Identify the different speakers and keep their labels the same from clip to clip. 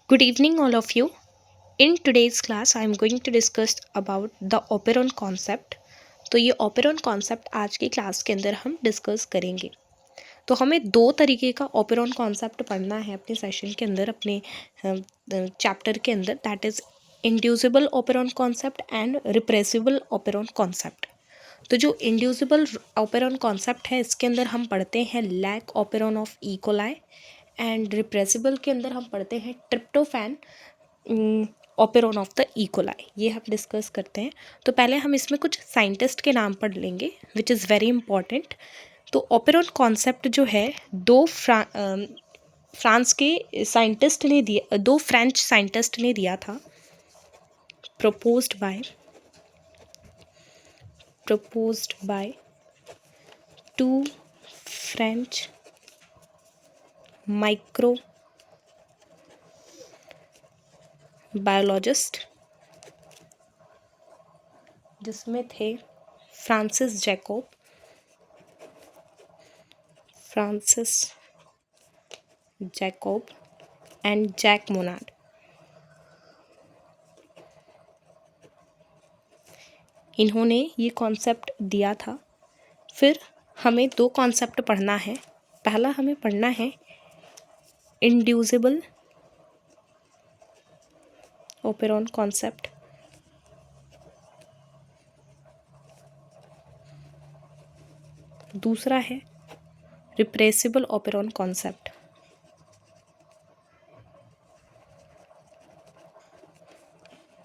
Speaker 1: Good evening, all of you. In today's class, I am going to discuss about the operon concept. तो ये operon concept आज की class के अंदर हम डिस्कस करेंगे. तो हमें दो तरीके का operon concept पढ़ना है अपने सेशन के अंदर, अपने चैप्टर के अंदर, that is inducible operon concept and repressible operon concept. तो जो इंड्यूसिबल operon concept है, इसके अंदर हम पढ़ते हैं lac operon of E coli, and repressible के अंदर हम पढ़ते हैं tryptophan operon of the E coli. ये हम डिस्कस करते हैं. तो पहले हम इसमें कुछ साइंटिस्ट के नाम पढ़ लेंगे विच इज़ वेरी इंपॉर्टेंट. तो ओपेरॉन कॉन्सेप्ट जो है फ्रांस के साइंटिस्ट ने दिया, दो फ्रेंच साइंटिस्ट ने दिया था. proposed by two French microbiologist, जिसमें थे Francis Jacob and Jacques Monod. इन्होंने ये कॉन्सेप्ट दिया था. फिर हमें दो कॉन्सेप्ट पढ़ना है. पहला हमें पढ़ना है इंड्यूसिबल ओपेरॉन कॉन्सेप्ट, दूसरा है repressible operon concept.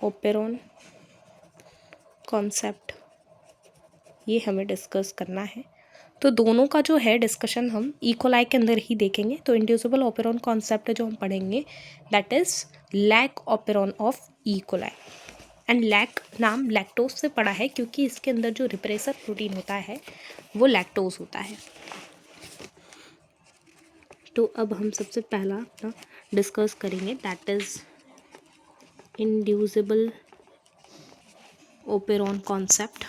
Speaker 1: Operon concept ये हमें डिस्कस करना है. तो दोनों का जो है डिस्कशन हम इकोलाई के अंदर ही देखेंगे. तो इंड्यूसिबल ओपेरॉन कॉन्सेप्ट जो हम पढ़ेंगे that is lac operon of E coli. And lac नाम लैक्टोज से पड़ा है क्योंकि इसके अंदर जो रिप्रेसर प्रोटीन होता है वो लैक्टोज होता है. तो अब हम सबसे पहला अपना डिस्कस करेंगे that is inducible operon concept.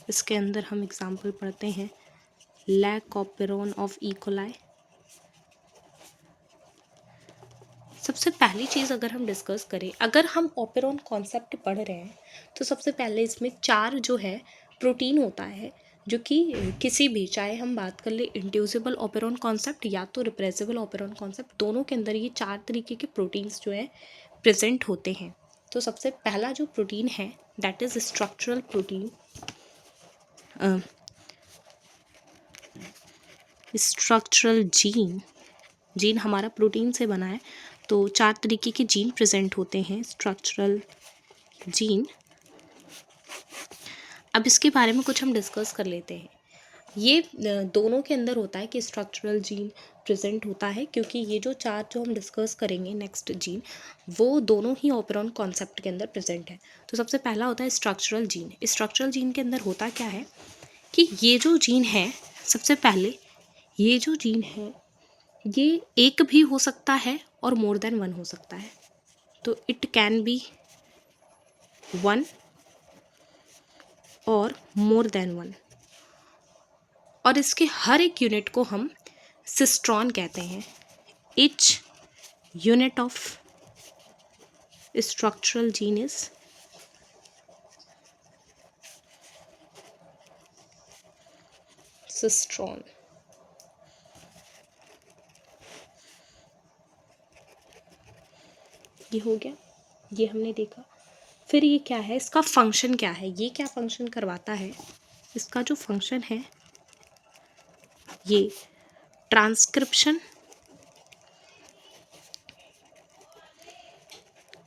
Speaker 1: इसके अंदर हम एग्जाम्पल पढ़ते हैं लैक ओपेरॉन ऑफ इकोलाई. सबसे पहली चीज़ अगर हम डिस्कस करें, अगर हम ओपेरॉन कॉन्सेप्ट पढ़ रहे हैं तो सबसे पहले इसमें चार जो है प्रोटीन होता है जो कि किसी भी, चाहे हम बात कर ले इंड्यूसिबल ओपेरॉन कॉन्सेप्ट या तो रिप्रेसिबल ओपेरॉन कॉन्सेप्ट, दोनों के अंदर ये चार तरीके के प्रोटीन्स जो है प्रेजेंट होते हैं. तो सबसे पहला जो प्रोटीन है that is structural protein. Structural gene हमारा प्रोटीन से बना है. तो चार तरीके के जीन प्रेजेंट होते हैं स्ट्रक्चरल जीन. अब इसके बारे में कुछ हम डिस्कस कर लेते हैं. ये दोनों के अंदर होता है कि स्ट्रक्चरल जीन प्रेजेंट होता है क्योंकि ये जो चार जो हम डिस्कस करेंगे नेक्स्ट जीन वो दोनों ही ओपेरॉन कॉन्सेप्ट के अंदर प्रेजेंट है. तो सबसे पहला होता है स्ट्रक्चरल जीन. स्ट्रक्चरल जीन के अंदर होता क्या है कि ये जो जीन है, सबसे पहले ये जो जीन है ये एक भी हो सकता है और मोर देन वन हो सकता है. तो it can be one or more than one. और इसके हर एक यूनिट को हम सिस्ट्रॉन कहते हैं. Each unit of structural gene is cistron. ये हो गया, ये हमने देखा. फिर ये क्या है, इसका फंक्शन क्या है, ये क्या फंक्शन करवाता है. इसका जो फंक्शन है ये ट्रांसक्रिप्शन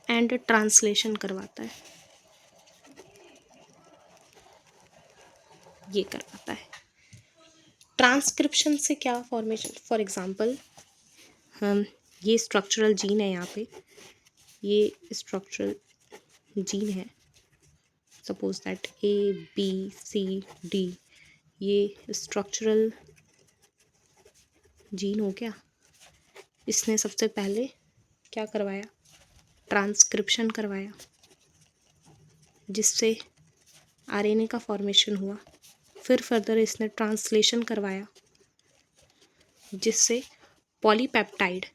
Speaker 1: एंड ट्रांसलेशन करवाता है. ये करवाता है. ट्रांसक्रिप्शन से क्या फॉर्मेशन, फॉर एग्जांपल हम ये स्ट्रक्चरल जीन है, यहाँ पे ये स्ट्रक्चरल जीन है, सपोज दैट ABCD, ये स्ट्रक्चरल जीन हो गया. इसने सबसे पहले क्या करवाया, ट्रांसक्रिप्शन करवाया जिससे RNA का फॉर्मेशन हुआ. फिर फर्दर इसने ट्रांसलेशन करवाया जिससे पॉलीपेप्टाइड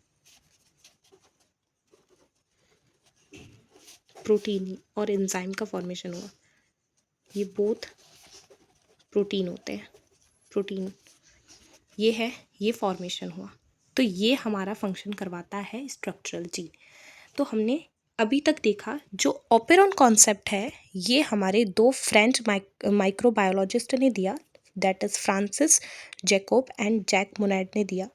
Speaker 1: प्रोटीन और एंजाइम का फॉर्मेशन हुआ। ये बोथ प्रोटीन होते हैं, प्रोटीन ये है, ये फॉर्मेशन हुआ। तो ये हमारा फंक्शन करवाता है स्ट्रक्चरल जीन। तो हमने अभी तक देखा जो ओपेरॉन कॉन्सेप्ट है ये हमारे दो फ्रेंच माइक्रोबायोलॉजिस्ट ने दिया, that is Francis Jacob and Jacques Monod ने दिया।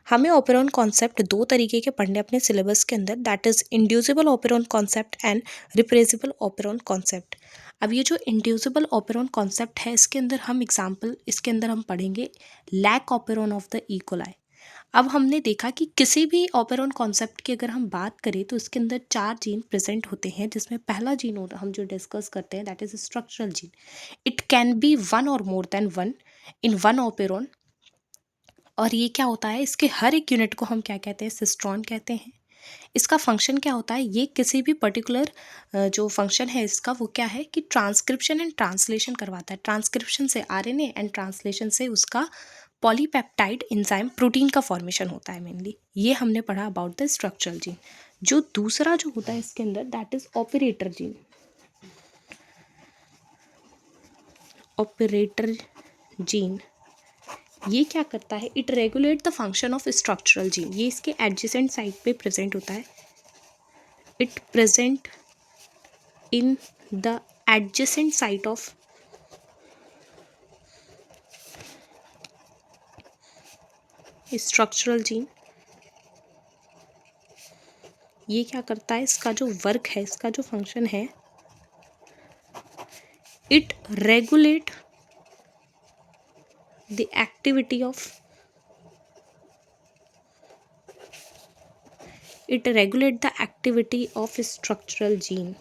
Speaker 1: हमें ओपेरॉन कॉन्सेप्ट दो तरीके के पढ़ने अपने सिलेबस के अंदर, that is inducible operon concept and repressible operon concept. अब ये जो इंड्यूसिबल ओपेरॉन कॉन्सेप्ट है इसके अंदर हम एग्जाम्पल, इसके अंदर हम पढ़ेंगे lack operon of the E coli. अब हमने देखा कि किसी भी ओपेरॉन कॉन्सेप्ट की अगर हम बात करें तो इसके अंदर 4 जीन प्रेजेंट होते हैं, जिसमें पहला जीन हम जो डिस्कस करते हैं that is structural gene. It can be one or more than one in one operon. और ये क्या होता है, इसके हर एक यूनिट को हम क्या कहते हैं, सिस्ट्रॉन कहते हैं। इसका फंक्शन क्या होता है, ये किसी भी पर्टिकुलर जो फंक्शन है इसका वो क्या है कि ट्रांसक्रिप्शन एंड ट्रांसलेशन करवाता है। ट्रांसक्रिप्शन से आरएनए एंड ट्रांसलेशन से उसका पॉलीपेप्टाइड एंजाइम प्रोटीन का फॉर्मेशन होता है मेनली। ये हमने पढ़ा अबाउट द स्ट्रक्चरल जीन। जो दूसरा जो होता है इसके अंदर that is operator gene. Operator gene ये क्या करता है, it regulate the function of structural gene. ये इसके एडजेसेंट साइट पे प्रेजेंट होता है। It present in the adjacent site of structural gene. ये क्या करता है, इसका जो वर्क है, इसका जो फंक्शन है, it regulate the activity of structural gene.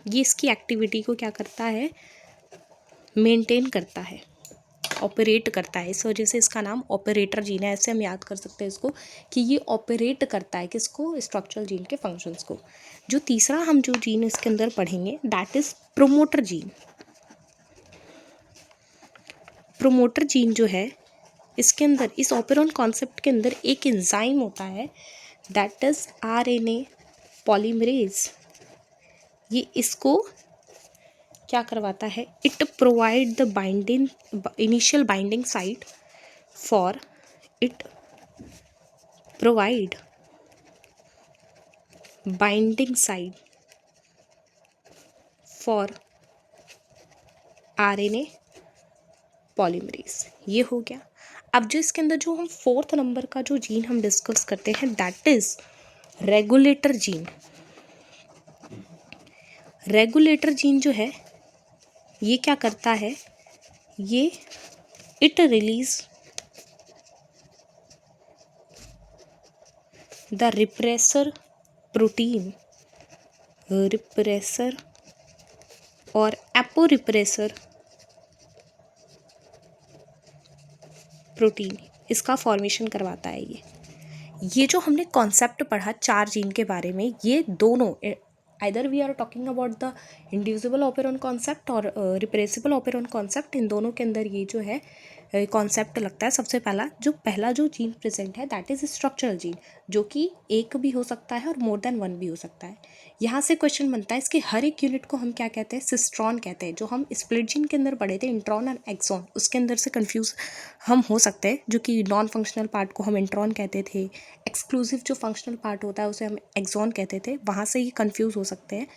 Speaker 1: ये इसकी एक्टिविटी को क्या करता है, मेंटेन करता है, ऑपरेट करता है। इस वजह से इसका नाम ऑपरेटर जीन है। ऐसे हम याद कर सकते हैं इसको कि ये ऑपरेट करता है किसको, स्ट्रक्चरल जीन के फंक्शंस को। जो तीसरा हम जो जीन इसके अंदर पढ़ेंगे that is promoter gene. Promoter gene जो है इसके अंदर, इस ओपेरॉन कॉन्सेप्ट के अंदर एक एंजाइम होता है दैट इज आरएनए पॉलीमरेज। ये इसको क्या करवाता है, it provide the binding initial binding site for, it provide binding site for RNA polymerase. ये हो गया। अब जो इसके अंदर जो हम फोर्थ नंबर का जो जीन हम डिस्कस करते हैं that is regulator gene. Regulator gene जो है ये क्या करता है, ये it release the repressor protein, repressor और एपो रिप्रेसर प्रोटीन, इसका फॉर्मेशन करवाता है। ये जो हमने कॉन्सेप्ट पढ़ा 4 जीन के बारे में, ये दोनों either we are talking about the inducible operon concept और रिप्रेसिबल ओपेरॉन कॉन्सेप्ट, इन दोनों के अंदर ये जो है कॉन्सेप्ट लगता है। सबसे पहला जो जीन प्रेजेंट है दैट इज स्ट्रक्चरल जीन, जो कि एक भी हो सकता है और मोर देन वन भी हो सकता है। यहाँ से क्वेश्चन बनता है इसके हर एक यूनिट को हम क्या कहते हैं, सिस्ट्रॉन कहते हैं। जो हम स्प्लिट जीन के अंदर पढ़े थे इंट्रॉन और एक्सॉन, उसके अंदर से कंफ्यूज हम हो सकते हैं, जो कि नॉन फंक्शनल पार्ट को हम इंट्रॉन कहते थे, एक्सक्लूसिव जो फंक्शनल पार्ट होता है उसे हम एक्सॉन कहते थे, वहाँ से ही कंफ्यूज हो सकते हैं।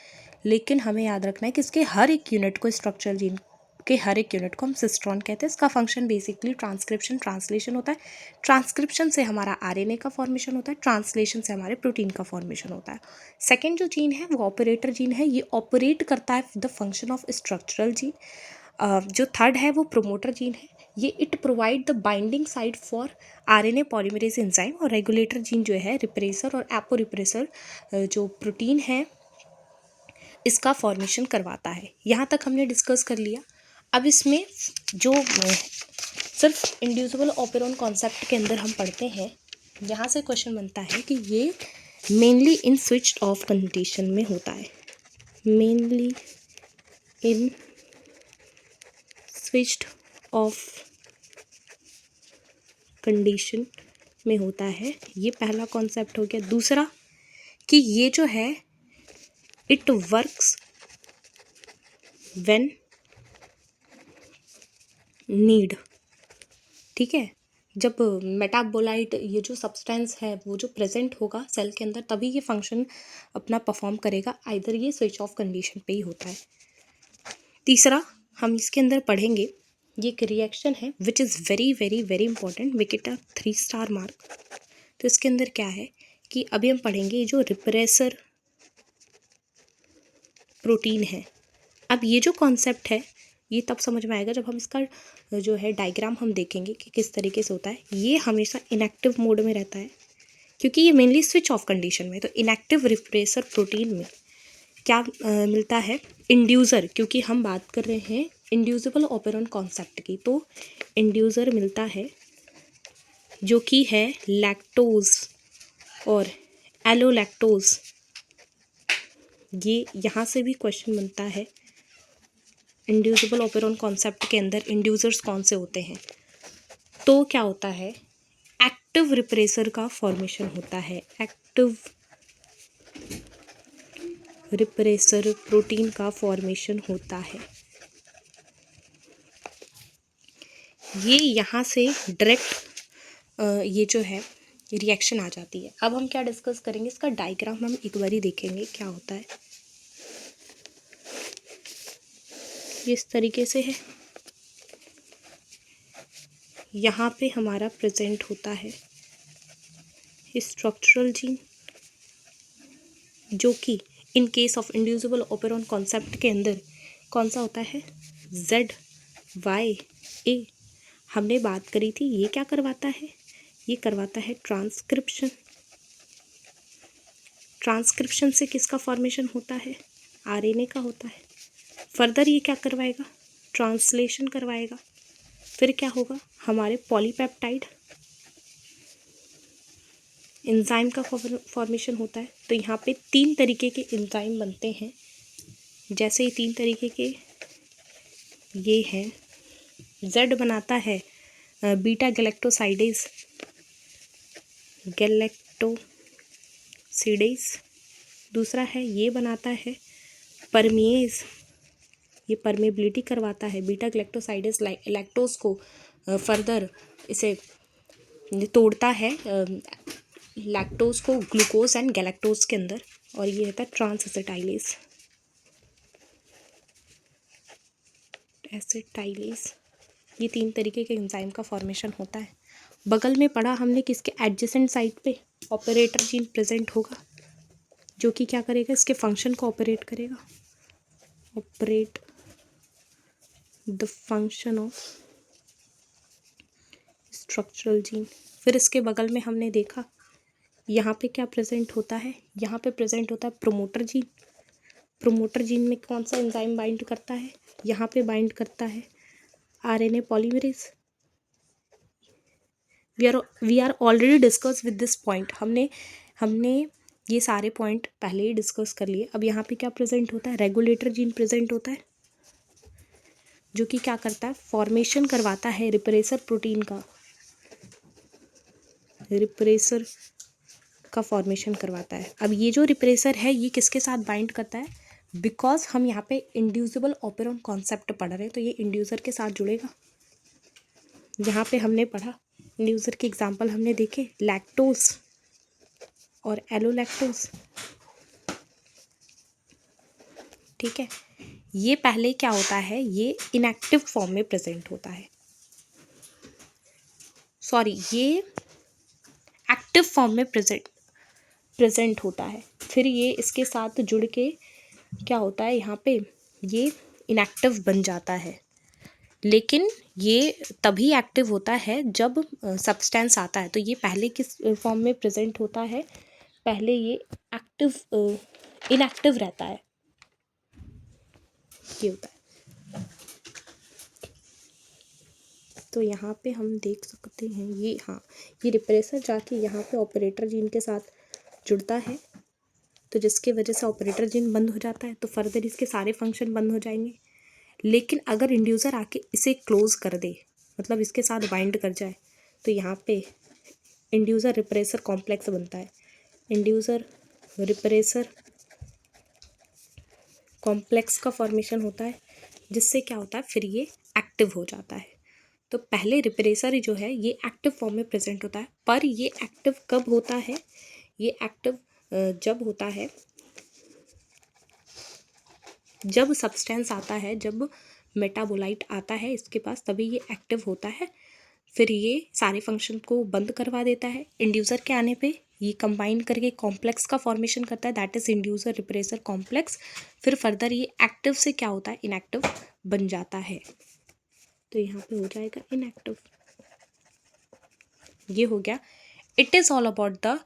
Speaker 1: लेकिन हमें याद रखना है कि इसके हर एक यूनिट को, स्ट्रक्चरल जीन के हर एक यूनिट को हम सिस्ट्रॉन कहते हैं। इसका फंक्शन बेसिकली ट्रांसक्रिप्शन ट्रांसलेशन होता है। ट्रांसक्रिप्शन से हमारा आरएनए का फॉर्मेशन होता है, ट्रांसलेशन से हमारे प्रोटीन का फॉर्मेशन होता है। सेकेंड जो जीन है वो ऑपरेटर जीन है, ये ऑपरेट करता है the function of structural gene. जो थर्ड है वो प्रोमोटर जीन है, ये it provide the binding site for RNA polymerase enzyme. और रेगुलेटर जीन जो है रिप्रेसर और एपो रिप्रेसर जो प्रोटीन है इसका फॉर्मेशन करवाता है। यहाँ तक हमने डिस्कस कर लिया। अब इसमें जो सिर्फ इंड्यूसिबल ओपेरॉन कॉन्सेप्ट के अंदर हम पढ़ते हैं, यहाँ से क्वेश्चन बनता है कि ये मेनली इन स्विच्ड ऑफ कंडीशन में होता है, मेनली इन स्विच्ड ऑफ कंडीशन में होता है। ये पहला कॉन्सेप्ट हो गया। दूसरा कि ये जो है इट वर्क्स व्हेन नीड। ठीक है, जब मेटाबोलाइट ये जो सब्सटेंस है वो जो प्रेजेंट होगा सेल के अंदर तभी ये फंक्शन अपना परफॉर्म करेगा। आइदर ये स्विच ऑफ कंडीशन पे ही होता है। तीसरा हम इसके अंदर पढ़ेंगे, ये एक रिएक्शन है which is very very very important, make it a 3 star mark. तो इसके अंदर क्या है कि अभी हम पढ़ेंगे ये जो रिप्रेसर प्रोटीन है। अब ये जो कॉन्सेप्ट है ये तब समझ में आएगा जब हम इसका जो है डायग्राम हम देखेंगे कि किस तरीके से होता है। ये हमेशा इनएक्टिव मोड में रहता है क्योंकि ये मेनली स्विच ऑफ कंडीशन में। तो इनएक्टिव रिप्रेसर प्रोटीन में क्या मिलता है, इंड्यूसर, क्योंकि हम बात कर रहे हैं इंड्यूसिबल ऑपेरॉन कॉन्सेप्ट की। तो इंड्यूसर मिलता है जो कि है लैक्टोज और एलोलैक्टोज। ये यहाँ से भी क्वेश्चन बनता है इंड्यूसिबल ऑपेरॉन कॉन्सेप्ट के अंदर इंड्यूसर्स कौन से होते हैं। तो क्या होता है, एक्टिव रिप्रेसर का फॉर्मेशन होता है। एक्टिव रिप्रेसर प्रोटीन का फॉर्मेशन होता है। ये यहाँ से डायरेक्ट ये जो है रिएक्शन आ जाती है। अब हम क्या डिस्कस करेंगे, इसका डायग्राम हम एक बार ही देखेंगे क्या होता है। इस तरीके से है, यहाँ पे हमारा प्रेजेंट होता है स्ट्रक्चरल जीन जो कि in case of inducible operon concept के अंदर कौन सा होता है, ZYA। हमने बात करी थी ये क्या करवाता है, ये करवाता है ट्रांसक्रिप्शन। ट्रांसक्रिप्शन से किसका फॉर्मेशन होता है, RNA का होता है। फर्दर ये क्या करवाएगा, ट्रांसलेशन करवाएगा। फिर क्या होगा, हमारे पॉलीपेप्टाइड एंजाइम का फॉर्मेशन होता है। तो यहाँ पे 3 तरीके के एंजाइम बनते हैं। जैसे ये 3 तरीके के ये हैं, Z बनाता है बीटा गैलेक्टोसाइडेज, दूसरा है ये बनाता है परमिएज, ये परमेबिलिटी करवाता है बीटा गैलेक्टोसाइडेज लैक्टोज को फर्दर इसे तोड़ता है लैक्टोज को ग्लूकोज एंड गैलेक्टोज के अंदर। और ये रहता है ट्रांसएसिटाइलेज, ये 3 तरीके के एंजाइम का फॉर्मेशन होता है। बगल में पढ़ा हमने किसके एडजेसेंट साइड पे ऑपरेटर जीन प्रेजेंट होगा जो कि क्या करेगा, इसके फंक्शन को ऑपरेट करेगा, operate the function of structural gene. फिर इसके बगल में हमने देखा यहाँ पे क्या प्रेजेंट होता है, यहाँ पे प्रेजेंट होता है प्रोमोटर जीन। प्रोमोटर जीन में कौन सा एंजाइम बाइंड करता है, यहाँ पे बाइंड करता है RNA polymerase. We are already discuss with this point. हमने ये सारे पॉइंट पहले ही डिस्कस कर लिए। अब यहाँ पे क्या प्रेजेंट होता है, रेगुलेटर जीन प्रेजेंट होता है जो कि क्या करता है, फॉर्मेशन करवाता है रिप्रेसर प्रोटीन का, रिप्रेसर का फॉर्मेशन करवाता है। अब ये जो रिप्रेसर है ये किसके साथ बाइंड करता है, बिकॉज हम यहाँ पे इंड्यूसिबल ऑपेरॉन कॉन्सेप्ट पढ़ रहे हैं तो ये इंड्यूसर के साथ जुड़ेगा। यहाँ पे हमने पढ़ा इंड्यूसर के एग्जांपल हमने देखे, लैक्टोज और एलोलैक्टोज। ठीक है, ये पहले क्या होता है, ये इनएक्टिव फॉर्म में प्रेजेंट होता है, सॉरी ये एक्टिव फॉर्म में प्रेजेंट होता है। फिर ये इसके साथ जुड़ के क्या होता है, यहाँ पे ये इनएक्टिव बन जाता है। लेकिन ये तभी एक्टिव होता है जब सब्सटेंस आता है। तो ये पहले किस फॉर्म में प्रेजेंट होता है, पहले ये इनएक्टिव रहता है, ये होता है। तो यहाँ पे हम देख सकते हैं ये, हाँ ये रिप्रेसर जाके यहाँ पे ऑपरेटर जीन के साथ जुड़ता है तो जिसकी वजह से ऑपरेटर जीन बंद हो जाता है। तो फर्दर इसके सारे फंक्शन बंद हो जाएंगे। लेकिन अगर इंड्यूसर आके इसे क्लोज कर दे, मतलब इसके साथ बाइंड कर जाए, तो यहाँ पे इंड्यूसर रिप्रेसर कॉम्प्लेक्स बनता है। इंड्यूसर रिप्रेसर कॉम्प्लेक्स का फॉर्मेशन होता है, जिससे क्या होता है, फिर ये एक्टिव हो जाता है। तो पहले रिप्रेसर जो है ये एक्टिव फॉर्म में प्रेजेंट होता है, पर ये एक्टिव कब होता है, ये एक्टिव जब होता है जब सब्सटेंस आता है, जब मेटाबोलाइट आता है इसके पास, तभी ये एक्टिव होता है। फिर ये सारे फंक्शन को बंद करवा देता है। इंड्यूसर के आने पे ये कंबाइन करके कॉम्प्लेक्स का फॉर्मेशन करता है, that is inducer repressor complex. फिर फर्दर ये एक्टिव से क्या होता है, इनएक्टिव बन जाता है। तो यहाँ पे हो जाएगा इनएक्टिव। ये हो गया। It is all about the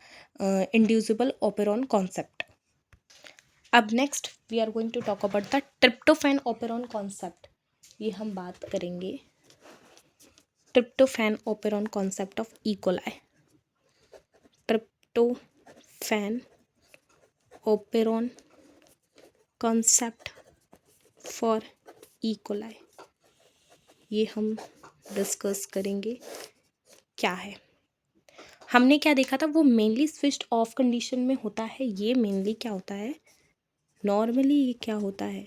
Speaker 1: inducible operon concept. अब next we are going to talk about the tryptophan operon concept. ये हम बात करेंगे tryptophan operon concept of E coli. Tryptophan operon concept for E coli, ये हम discuss करेंगे क्या है। हमने क्या देखा था, वो मेनली स्विच्ड ऑफ कंडीशन में होता है। ये मेनली क्या होता है, नॉर्मली ये क्या होता है,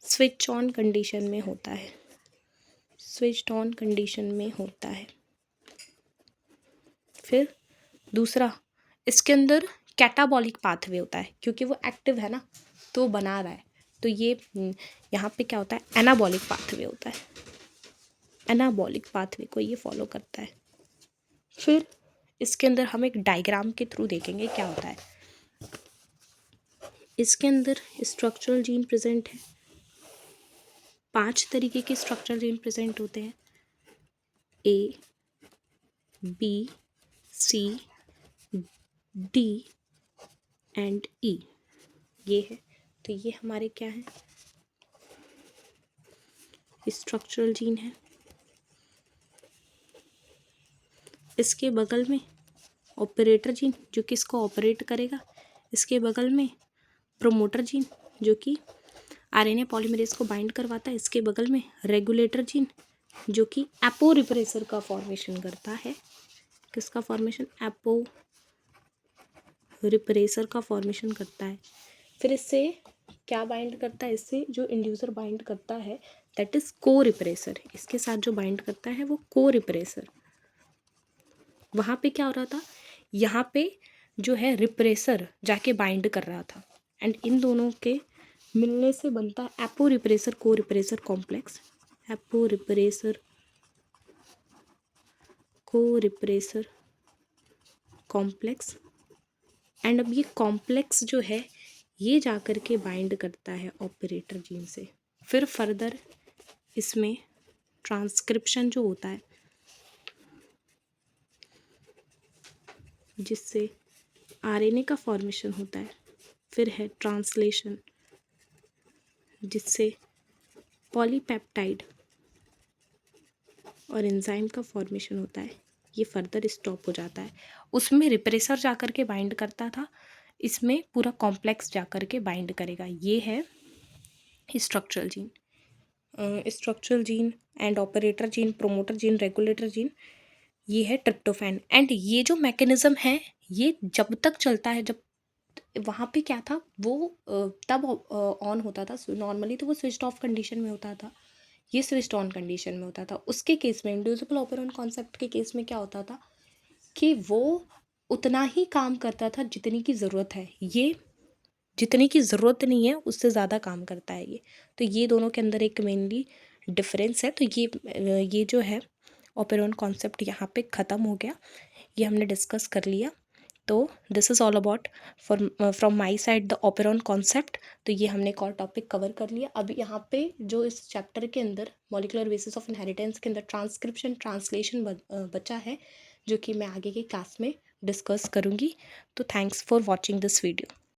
Speaker 1: स्विच ऑन कंडीशन में होता है, स्विच्ड ऑन कंडीशन में होता है। फिर दूसरा, इसके अंदर कैटाबॉलिक पाथवे होता है, क्योंकि वो एक्टिव है ना, तो वो बना रहा है। तो ये यहाँ पे क्या होता है, एनाबॉलिक पाथवे होता है, एनाबॉलिक पाथवे को ये फॉलो करता है। फिर इसके अंदर हम एक डायग्राम के थ्रू देखेंगे क्या होता है। इसके अंदर स्ट्रक्चरल जीन प्रेजेंट है, 5 तरीके के स्ट्रक्चरल जीन प्रेजेंट होते हैं, ए, बी, सी, डी एंड ई। ये है, तो ये हमारे क्या है, स्ट्रक्चरल जीन है। इसके बगल में ऑपरेटर जीन, जो कि इसको ऑपरेट करेगा। इसके बगल में प्रोमोटर जीन, जो कि आरएनए पॉलीमरेज को बाइंड करवाता है। इसके बगल में रेगुलेटर जीन, जो कि एपो रिप्रेसर का फॉर्मेशन करता है। किसका फॉर्मेशन, एपो रिप्रेसर का फॉर्मेशन करता है। फिर इससे क्या बाइंड करता है, इससे जो इंड्यूसर बाइंड करता है दैट इज को रिप्रेसर। इसके साथ जो बाइंड करता है वो को रिप्रेसर। वहाँ पे क्या हो रहा था, यहाँ पे जो है रिप्रेसर जाके बाइंड कर रहा था, एंड इन दोनों के मिलने से बनता है एपो रिप्रेसर को रिप्रेसर कॉम्प्लेक्स, एपो रिप्रेसर को रिप्रेसर कॉम्प्लेक्स। एंड अब ये कॉम्प्लेक्स जो है ये जा कर के बाइंड करता है ऑपरेटर जीन से। फिर फर्दर इसमें ट्रांसक्रिप्शन जो होता है, जिससे आरएनए का फॉर्मेशन होता है। फिर है ट्रांसलेशन, जिससे पॉलीपेप्टाइड और एंजाइम का फॉर्मेशन होता है। ये फर्दर स्टॉप हो जाता है। उसमें रिप्रेसर जाकर के बाइंड करता था, इसमें पूरा कॉम्प्लेक्स जाकर के बाइंड करेगा। ये है structural gene. Structural gene and operator gene, promoter gene, regulator gene, ये है ट्रिप्टोफैन। एंड ये जो मैकेनिज्म है ये जब तक चलता है, जब वहाँ पे क्या था, वो तब ऑन होता था। नॉर्मली तो वो स्विच्ड ऑफ कंडीशन में होता था, ये स्विच्ड ऑन कंडीशन में होता था। उसके केस में, इंड्यूसिबल ओपेरॉन कॉन्सेप्ट के केस में क्या होता था कि वो उतना ही काम करता था जितनी की ज़रूरत है। ये जितनी की ज़रूरत नहीं है उससे ज़्यादा काम करता है ये। तो ये दोनों के अंदर एक मेनली डिफरेंस है। तो ये जो है ओपेरॉन कॉन्सेप्ट यहाँ पे ख़त्म हो गया, ये हमने डिस्कस कर लिया। तो this is all about from my side the operon concept. तो ये हमने एक और टॉपिक कवर कर लिया। अब यहाँ पे जो इस चैप्टर के अंदर मॉलिक्यूलर बेसिस ऑफ इनहेरिटेंस के अंदर ट्रांसक्रिप्शन ट्रांसलेशन बचा है, जो कि मैं आगे की क्लास में डिस्कस करूँगी। तो thanks for watching this video.